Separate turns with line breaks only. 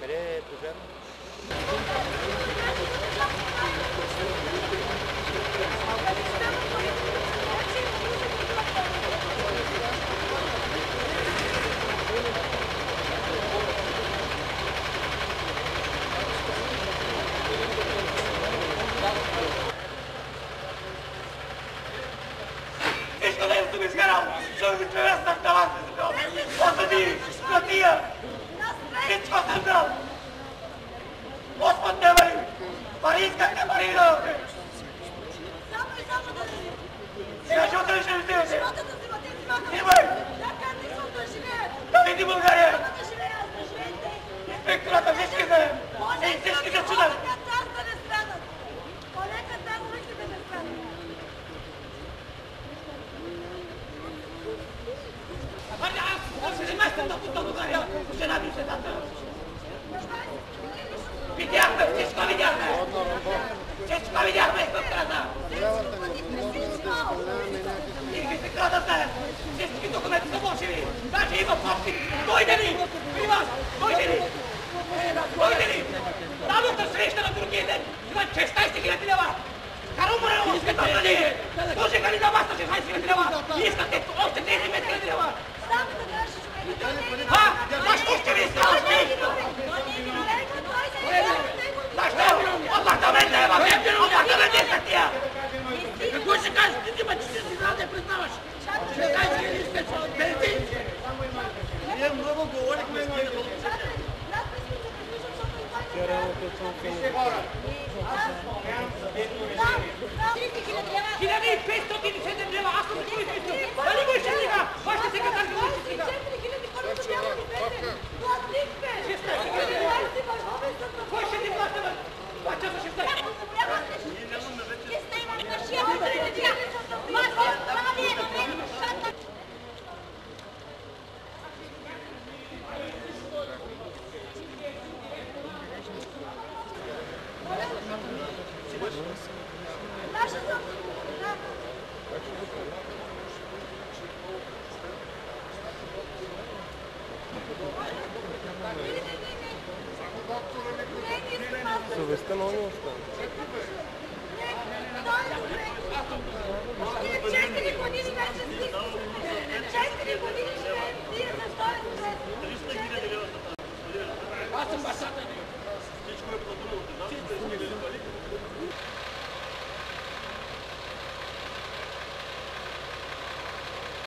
Къде е пожар?
Всичко нещо ми изгарал, защото ми превеснах таланта си дал. Осъди, скотия! Всичко съм дал! Господ не пари! Пари искахте, пари дадохте! Сега живота ли ще ми вземете? Взимай! Да види България! Инспектората всички знаем! Всички се чудат! Видяхме, всичко видяхме! Всичко видяхме, инспектората! Всички се крадате! Всички документи са фалшиви! Даже има подпис! Дойде ли? При вас! Дойде ли? Дойде ли? Дадохте среща на другите! Има 16 000 лева! Карумбарено искате да ни! Служиха ли на вас на 16 000 лева? И искате още 35 000 лева! Защо ще ви искаш? Защо? Апартамент не е във! Апартамент не са тия! Какво ще кажеш? Ти има, че си знал да я признаваш! Ще кажеш ли искаш? Бензин! Ние много говорихме, но не получихме. Хиляди и 507 лева! Аз съм такова измислил! Дали го ще сега? Вашите секретари го ще сега! Кой ще ти плаща, бе? Това часа ще стане!
Съвестта много остана.